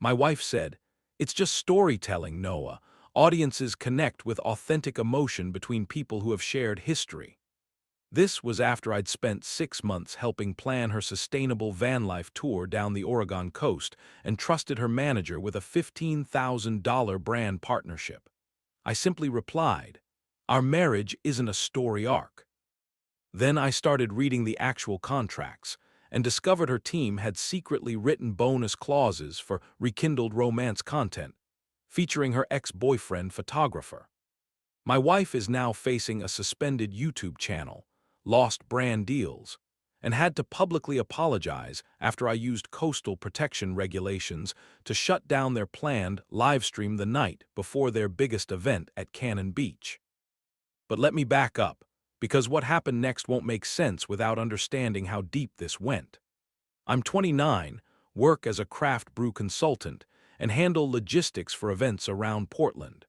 My wife said, "It's just storytelling, Noah. Audiences connect with authentic emotion between people who have shared history." This was after I'd spent 6 months helping plan her sustainable van life tour down the Oregon coast and trusted her manager with a $15,000 brand partnership. I simply replied, "Our marriage isn't a story arc." Then I started reading the actual contracts and discovered her team had secretly written bonus clauses for rekindled romance content, featuring her ex-boyfriend photographer. My wife is now facing a suspended YouTube channel, lost brand deals, and had to publicly apologize after I used coastal protection regulations to shut down their planned livestream the night before their biggest event at Cannon Beach. But let me back up, because what happened next won't make sense without understanding how deep this went. I'm 29, work as a craft brew consultant, and handle logistics for events around Portland.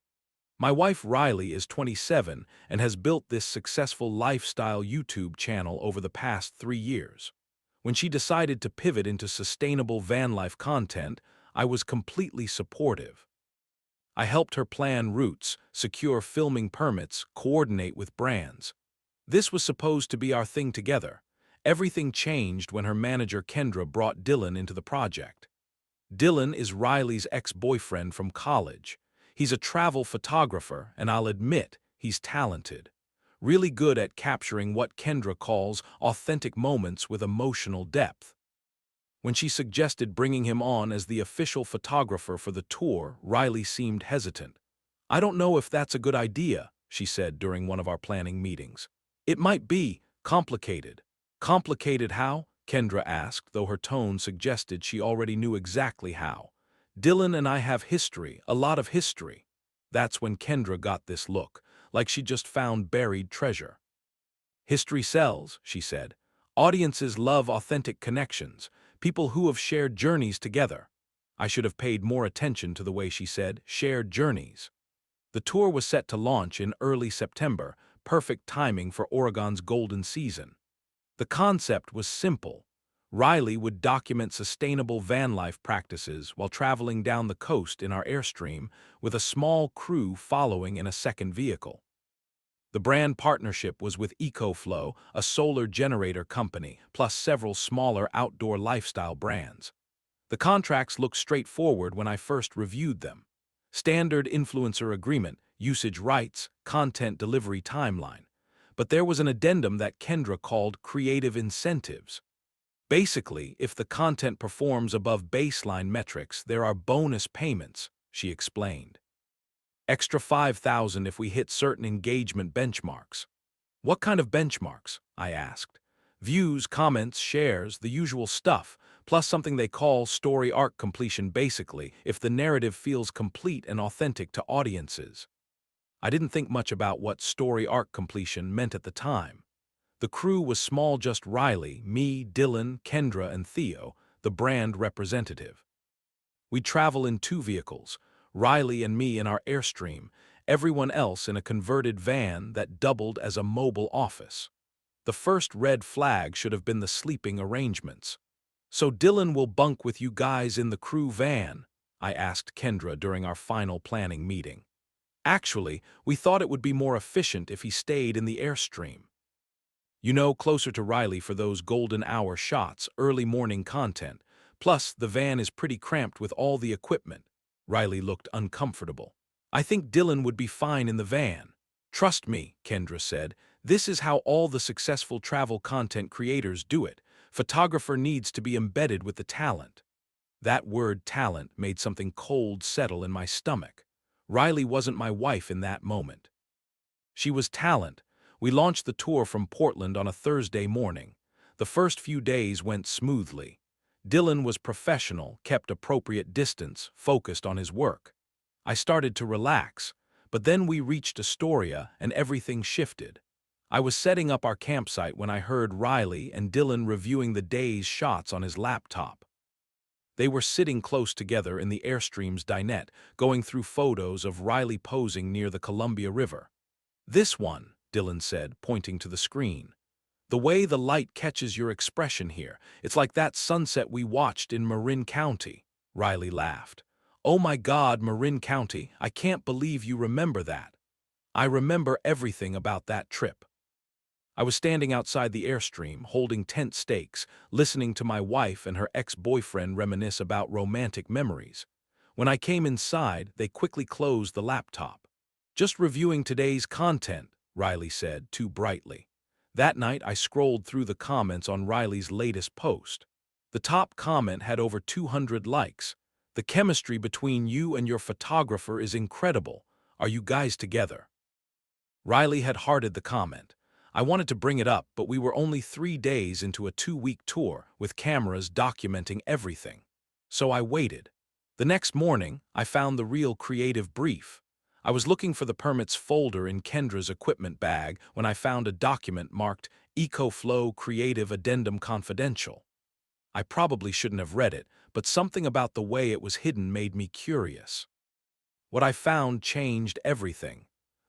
My wife Riley is 27 and has built this successful lifestyle YouTube channel over the past 3 years. When she decided to pivot into sustainable van life content, I was completely supportive. I helped her plan routes, secure filming permits, coordinate with brands. This was supposed to be our thing together. Everything changed when her manager Kendra brought Dylan into the project. Dylan is Riley's ex-boyfriend from college. He's a travel photographer, and I'll admit, he's talented. Really good at capturing what Kendra calls authentic moments with emotional depth. When she suggested bringing him on as the official photographer for the tour, Riley seemed hesitant. "I don't know if that's a good idea," she said during one of our planning meetings. "It might be complicated." "Complicated how?" Kendra asked, though her tone suggested she already knew exactly how. "Dylan and I have history, a lot of history." That's when Kendra got this look, like she just found buried treasure. "History sells," she said. "Audiences love authentic connections, people who have shared journeys together." I should have paid more attention to the way she said shared journeys. The tour was set to launch in early September, perfect timing for Oregon's golden season. The concept was simple. Riley would document sustainable van life practices while traveling down the coast in our Airstream, with a small crew following in a second vehicle. The brand partnership was with EcoFlow, a solar generator company, plus several smaller outdoor lifestyle brands. The contracts looked straightforward when I first reviewed them. Standard influencer agreement, usage rights, content delivery timeline. But there was an addendum that Kendra called creative incentives. Basically, if the content performs above baseline metrics, there are bonus payments, she explained. Extra 5,000 if we hit certain engagement benchmarks. "What kind of benchmarks?" I asked. "Views, comments, shares, the usual stuff, plus something they call story arc completion basically, if the narrative feels complete and authentic to audiences." I didn't think much about what story arc completion meant at the time. The crew was small, just Riley, me, Dylan, Kendra, and Theo, the brand representative. We'd travel in 2 vehicles, Riley and me in our Airstream, everyone else in a converted van that doubled as a mobile office. The first red flag should have been the sleeping arrangements. "So Dylan will bunk with you guys in the crew van?" I asked Kendra during our final planning meeting. "Actually, we thought it would be more efficient if he stayed in the Airstream. Closer to Riley for those golden hour shots, early morning content. Plus, the van is pretty cramped with all the equipment." Riley looked uncomfortable. "I think Dylan would be fine in the van." "Trust me," Kendra said, "this is how all the successful travel content creators do it. Photographer needs to be embedded with the talent." That word talent made something cold settle in my stomach. Riley wasn't my wife in that moment. She was talent. We launched the tour from Portland on a Thursday morning. The first few days went smoothly. Dylan was professional, kept appropriate distance, focused on his work. I started to relax, but then we reached Astoria and everything shifted. I was setting up our campsite when I heard Riley and Dylan reviewing the day's shots on his laptop. They were sitting close together in the Airstream's dinette, going through photos of Riley posing near the Columbia River. "This one," Dylan said, pointing to the screen. "The way the light catches your expression here, it's like that sunset we watched in Marin County." Riley laughed. Oh my God, Marin County, I can't believe you remember that. I remember everything about that trip. I was standing outside the Airstream, holding tent stakes, listening to my wife and her ex-boyfriend reminisce about romantic memories. When I came inside, they quickly closed the laptop. Just reviewing today's content, Riley said, too brightly. That night, I scrolled through the comments on Riley's latest post. The top comment had over 200 likes. The chemistry between you and your photographer is incredible. Are you guys together? Riley had hearted the comment. I wanted to bring it up, but we were only 3 days into a 2-week tour with cameras documenting everything. So I waited. The next morning, I found the real creative brief. I was looking for the permits folder in Kendra's equipment bag when I found a document marked EcoFlow Creative Addendum Confidential. I probably shouldn't have read it, but something about the way it was hidden made me curious. What I found changed everything.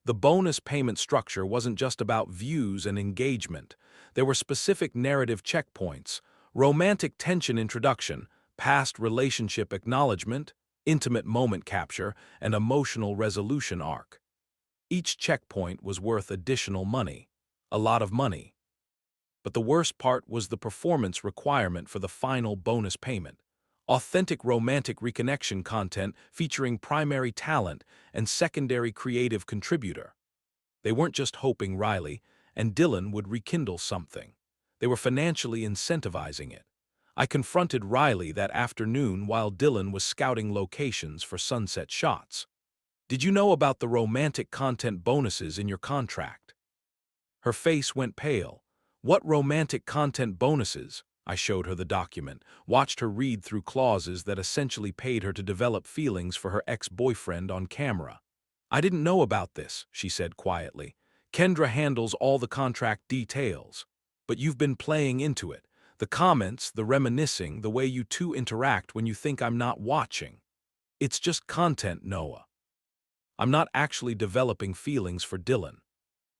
The bonus payment structure wasn't just about views and engagement. There were specific narrative checkpoints: romantic tension introduction, past relationship acknowledgement, intimate moment capture, and emotional resolution arc. Each checkpoint was worth additional money. A lot of money. But the worst part was the performance requirement for the final bonus payment. Authentic romantic reconnection content featuring primary talent and secondary creative contributor. They weren't just hoping Riley and Dylan would rekindle something. They were financially incentivizing it. I confronted Riley that afternoon while Dylan was scouting locations for sunset shots. Did you know about the romantic content bonuses in your contract? Her face went pale. What romantic content bonuses? I showed her the document, watched her read through clauses that essentially paid her to develop feelings for her ex-boyfriend on camera. I didn't know about this, she said quietly. Kendra handles all the contract details. But you've been playing into it. The comments, the reminiscing, the way you two interact when you think I'm not watching. It's just content, Noah. I'm not actually developing feelings for Dylan.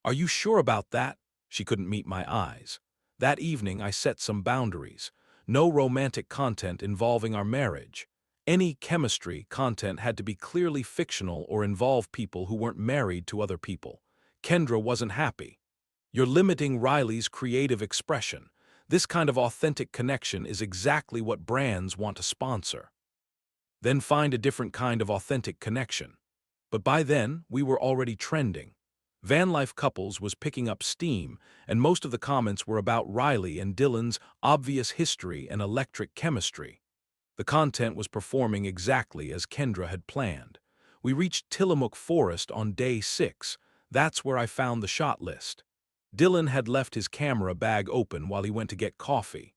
Are you sure about that? She couldn't meet my eyes. That evening, I set some boundaries. No romantic content involving our marriage. Any chemistry content had to be clearly fictional or involve people who weren't married to other people. Kendra wasn't happy. You're limiting Riley's creative expression. This kind of authentic connection is exactly what brands want to sponsor. Then find a different kind of authentic connection. But by then, we were already trending. Vanlife Couples was picking up steam, and most of the comments were about Riley and Dylan's obvious history and electric chemistry. The content was performing exactly as Kendra had planned. We reached Tillamook Forest on day 6. That's where I found the shot list. Dylan had left his camera bag open while he went to get coffee.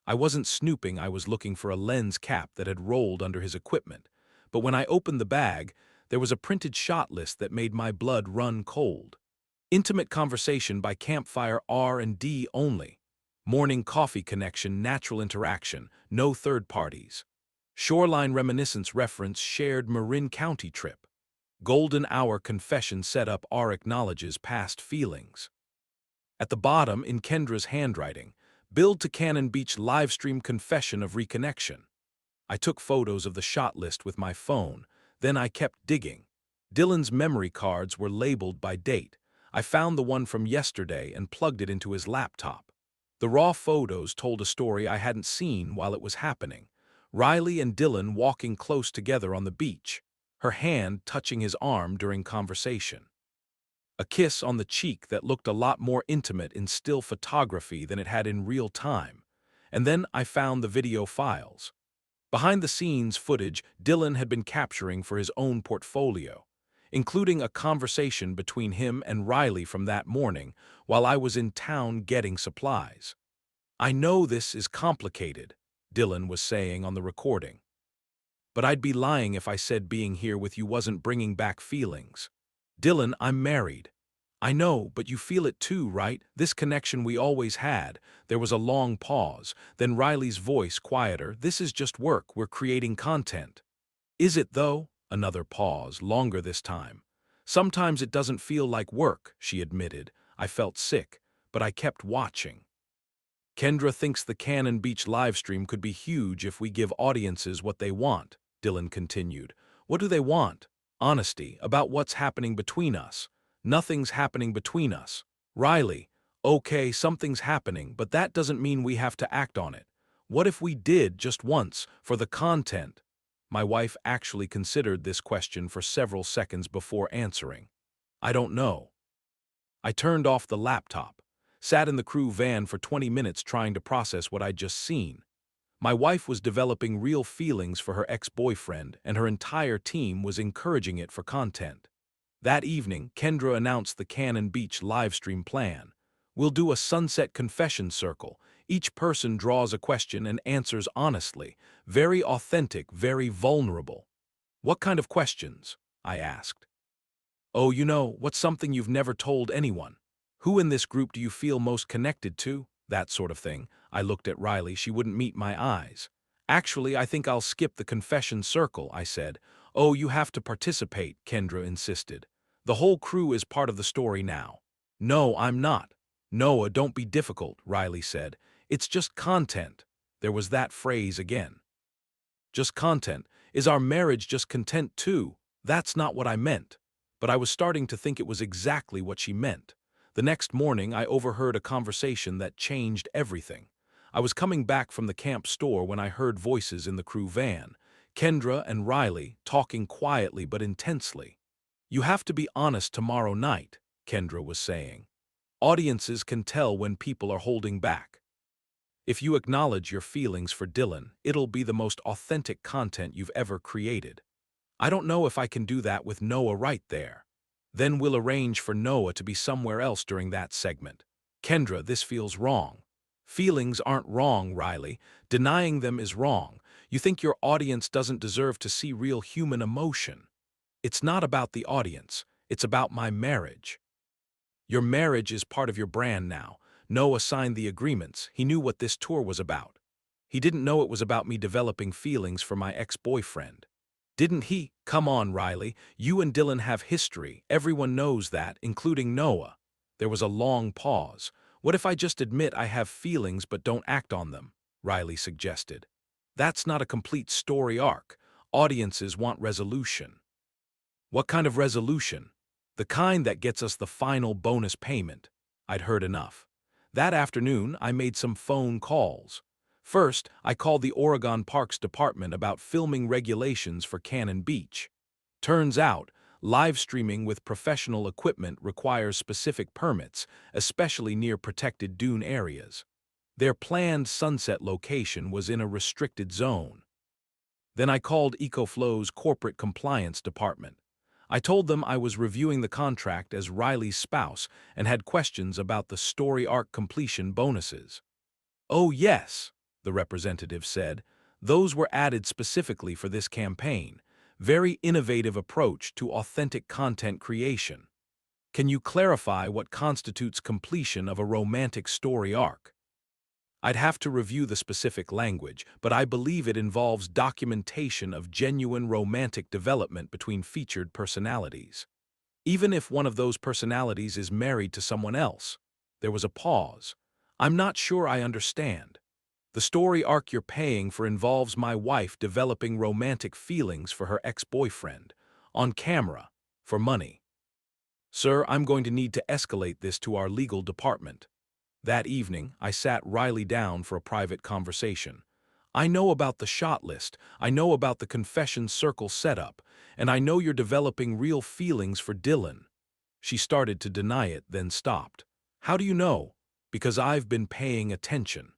I wasn't snooping, I was looking for a lens cap that had rolled under his equipment. But when I opened the bag, there was a printed shot list that made my blood run cold. Intimate conversation by campfire R&D only. Morning coffee connection, natural interaction, no third parties. Shoreline reminiscence reference shared Marin County trip. Golden hour confession setup R acknowledges past feelings. At the bottom, in Kendra's handwriting, build to Cannon Beach livestream confession of reconnection. I took photos of the shot list with my phone. Then I kept digging. Dylan's memory cards were labeled by date. I found the one from yesterday and plugged it into his laptop. The raw photos told a story I hadn't seen while it was happening. Riley and Dylan walking close together on the beach, her hand touching his arm during conversation. A kiss on the cheek that looked a lot more intimate in still photography than it had in real time. And then I found the video files. Behind-the-scenes footage Dylan had been capturing for his own portfolio, including a conversation between him and Riley from that morning while I was in town getting supplies. I know this is complicated, Dylan was saying on the recording. But I'd be lying if I said being here with you wasn't bringing back feelings. Dylan, I'm married. I know, but you feel it too, right? This connection we always had. There was a long pause, then Riley's voice quieter. This is just work, we're creating content. Is it though? Another pause, longer this time. Sometimes it doesn't feel like work, she admitted. I felt sick, but I kept watching. Kendra thinks the Cannon Beach livestream could be huge if we give audiences what they want, Dylan continued. What do they want? Honesty about what's happening between us. Nothing's happening between us. Riley, okay, something's happening, but that doesn't mean we have to act on it. What if we did just once, for the content? My wife actually considered this question for several seconds before answering. I don't know. I turned off the laptop, sat in the crew van for 20 minutes trying to process what I'd just seen. My wife was developing real feelings for her ex-boyfriend, and her entire team was encouraging it for content. That evening, Kendra announced the Cannon Beach livestream plan. We'll do a sunset confession circle. Each person draws a question and answers honestly. Very authentic, very vulnerable. What kind of questions? I asked. Oh, what's something you've never told anyone? Who in this group do you feel most connected to? That sort of thing. I looked at Riley. She wouldn't meet my eyes. Actually, I think I'll skip the confession circle, I said. Oh, you have to participate, Kendra insisted. The whole crew is part of the story now. No, I'm not. Noah, don't be difficult, Riley said. It's just content. There was that phrase again. Just content. Is our marriage just content too? That's not what I meant. But I was starting to think it was exactly what she meant. The next morning, I overheard a conversation that changed everything. I was coming back from the camp store when I heard voices in the crew van, Kendra and Riley talking quietly but intensely. You have to be honest tomorrow night, Kendra was saying. Audiences can tell when people are holding back. If you acknowledge your feelings for Dylan, it'll be the most authentic content you've ever created. I don't know if I can do that with Noah right there. Then we'll arrange for Noah to be somewhere else during that segment. Kendra, this feels wrong. Feelings aren't wrong, Riley. Denying them is wrong. You think your audience doesn't deserve to see real human emotion. It's not about the audience. It's about my marriage. Your marriage is part of your brand now. Noah signed the agreements. He knew what this tour was about. He didn't know it was about me developing feelings for my ex-boyfriend. Didn't he? Come on, Riley. You and Dylan have history. Everyone knows that, including Noah. There was a long pause. What if I just admit I have feelings but don't act on them? Riley suggested. That's not a complete story arc. Audiences want resolution. What kind of resolution? The kind that gets us the final bonus payment. I'd heard enough. That afternoon, I made some phone calls. First, I called the Oregon Parks Department about filming regulations for Cannon Beach. Turns out, live streaming with professional equipment requires specific permits, especially near protected dune areas. Their planned sunset location was in a restricted zone. Then I called EcoFlow's corporate compliance department. I told them I was reviewing the contract as Riley's spouse and had questions about the story arc completion bonuses. Oh yes, the representative said. Those were added specifically for this campaign. Very innovative approach to authentic content creation. Can you clarify what constitutes completion of a romantic story arc? I'd have to review the specific language, but I believe it involves documentation of genuine romantic development between featured personalities. Even if one of those personalities is married to someone else. There was a pause. I'm not sure I understand. The story arc you're paying for involves my wife developing romantic feelings for her ex-boyfriend, on camera, for money. Sir, I'm going to need to escalate this to our legal department. That evening, I sat Riley down for a private conversation. I know about the shot list, I know about the confession circle setup, and I know you're developing real feelings for Dylan. She started to deny it, then stopped. How do you know? Because I've been paying attention.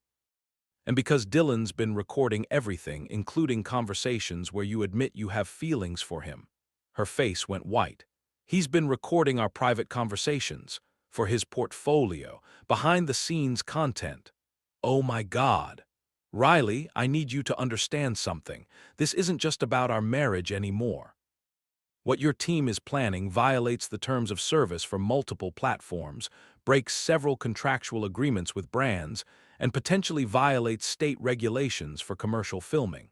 And because Dylan's been recording everything, including conversations where you admit you have feelings for him. Her face went white. He's been recording our private conversations, for his portfolio, behind-the-scenes content. Oh my God. Riley, I need you to understand something. This isn't just about our marriage anymore. What your team is planning violates the terms of service for multiple platforms, breaks several contractual agreements with brands, and potentially violates state regulations for commercial filming.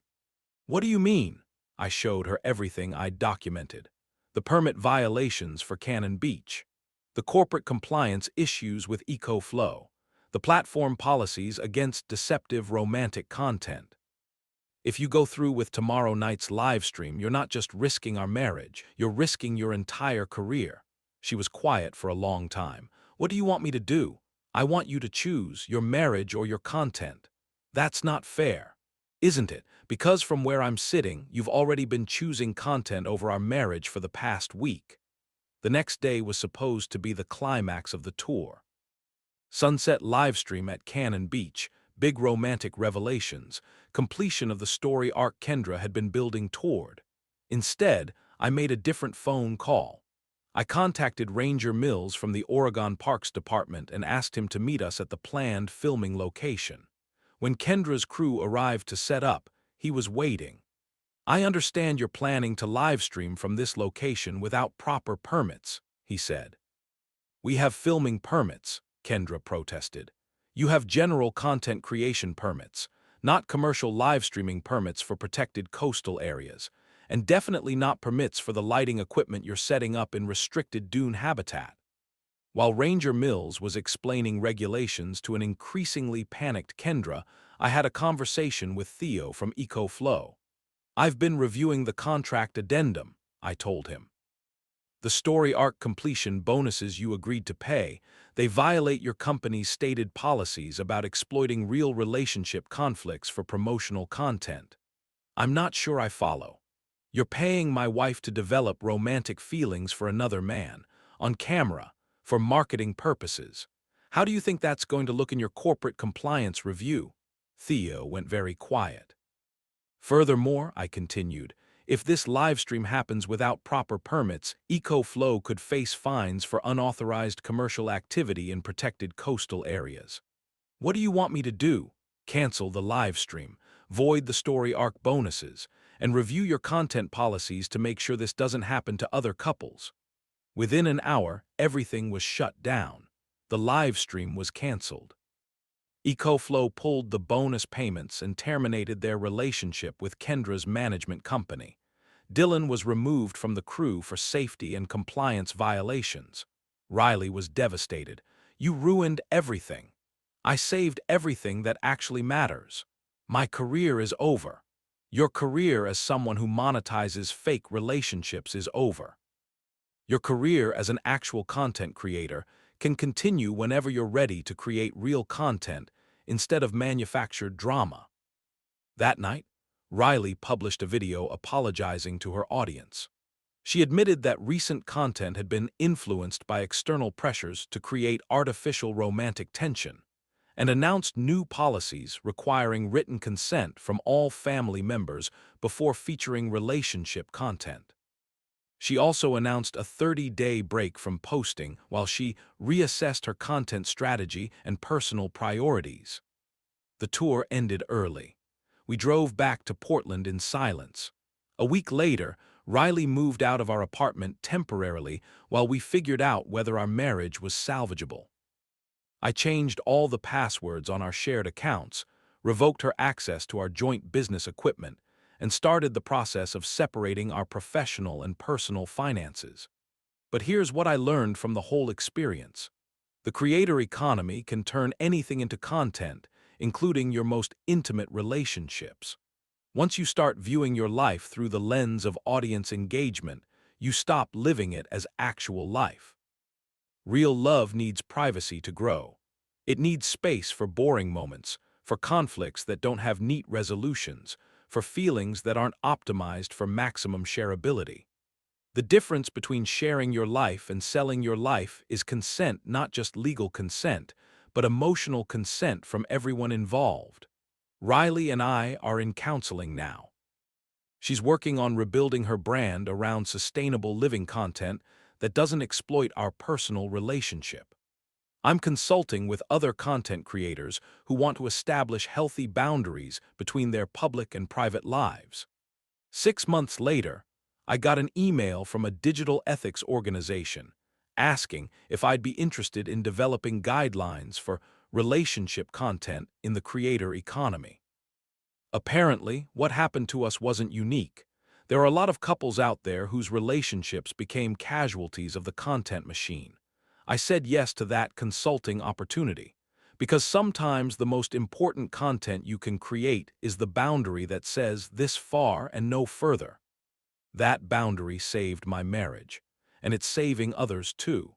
What do you mean? I showed her everything I'd documented. The permit violations for Cannon Beach. The corporate compliance issues with EcoFlow. The platform policies against deceptive romantic content. If you go through with tomorrow night's live stream, you're not just risking our marriage, you're risking your entire career. She was quiet for a long time. What do you want me to do? I want you to choose your marriage or your content. That's not fair, isn't it? Because from where I'm sitting, you've already been choosing content over our marriage for the past week. The next day was supposed to be the climax of the tour. Sunset livestream at Cannon Beach, big romantic revelations, completion of the story arc Kendra had been building toward. Instead, I made a different phone call. I contacted Ranger Mills from the Oregon Parks Department and asked him to meet us at the planned filming location. When Kendra's crew arrived to set up, he was waiting. "I understand you're planning to livestream from this location without proper permits," he said. "We have filming permits," Kendra protested. "You have general content creation permits, not commercial live streaming permits for protected coastal areas, and definitely not permits for the lighting equipment you're setting up in restricted dune habitat." While Ranger Mills was explaining regulations to an increasingly panicked Kendra, I had a conversation with Theo from EcoFlow. "I've been reviewing the contract addendum," I told him. "The story arc completion bonuses you agreed to pay, they violate your company's stated policies about exploiting real relationship conflicts for promotional content." "I'm not sure I follow. You're paying my wife to develop romantic feelings for another man, on camera, for marketing purposes. How do you think that's going to look in your corporate compliance review?" Theo went very quiet. "Furthermore," I continued, "if this livestream happens without proper permits, EcoFlow could face fines for unauthorized commercial activity in protected coastal areas." "What do you want me to do? Cancel the livestream, void the story arc bonuses, and review your content policies to make sure this doesn't happen to other couples?" Within an hour, everything was shut down. The livestream was canceled. EcoFlow pulled the bonus payments and terminated their relationship with Kendra's management company. Dylan was removed from the crew for safety and compliance violations. Riley was devastated. "You ruined everything. I saved everything that actually matters. My career is over. Your career as someone who monetizes fake relationships is over. Your career as an actual content creator can continue whenever you're ready to create real content instead of manufactured drama." That night, Riley published a video apologizing to her audience. She admitted that recent content had been influenced by external pressures to create artificial romantic tension, and announced new policies requiring written consent from all family members before featuring relationship content. She also announced a 30-day break from posting while she reassessed her content strategy and personal priorities. The tour ended early. We drove back to Portland in silence. A week later, Riley moved out of our apartment temporarily while we figured out whether our marriage was salvageable. I changed all the passwords on our shared accounts, revoked her access to our joint business equipment, and started the process of separating our professional and personal finances. But here's what I learned from the whole experience. The creator economy can turn anything into content, including your most intimate relationships. Once you start viewing your life through the lens of audience engagement, you stop living it as actual life. Real love needs privacy to grow. It needs space for boring moments, for conflicts that don't have neat resolutions, for feelings that aren't optimized for maximum shareability. The difference between sharing your life and selling your life is consent, not just legal consent, but emotional consent from everyone involved. Riley and I are in counseling now. She's working on rebuilding her brand around sustainable living content that doesn't exploit our personal relationship. I'm consulting with other content creators who want to establish healthy boundaries between their public and private lives. 6 months later, I got an email from a digital ethics organization asking if I'd be interested in developing guidelines for relationship content in the creator economy. Apparently, what happened to us wasn't unique. There are a lot of couples out there whose relationships became casualties of the content machine. I said yes to that consulting opportunity, Because sometimes the most important content you can create is the boundary that says this far and no further. That boundary saved my marriage, and it's saving others too.